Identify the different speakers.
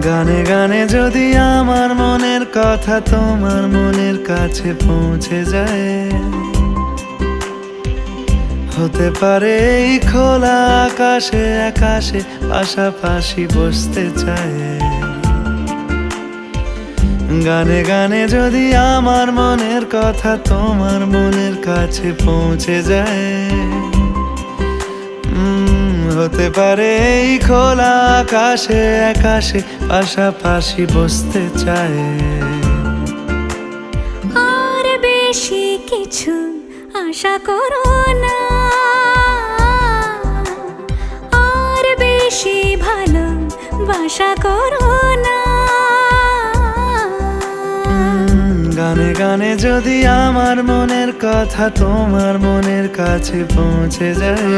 Speaker 1: গানে গানে যদি আমার মনের কথা তোমার মনের কাছে পৌঁছে যায়, হতে পারে এই খোলা আকাশে আকাশে পাশাপাশি বসতে চায়। গানে গানে যদি আমার মনের কথা তোমার মনের কাছে পৌঁছে যায়, হতে পারে এই খোলা আকাশে আকাশে পাশাপাশি বসতে চায়।
Speaker 2: আর বেশি কিছু আশা করো না, আর বেশি ভালোবাসা করো না।
Speaker 1: গানে গানে যদি আমার মনের কথা তোমার মনের কাছে পৌঁছে যায়,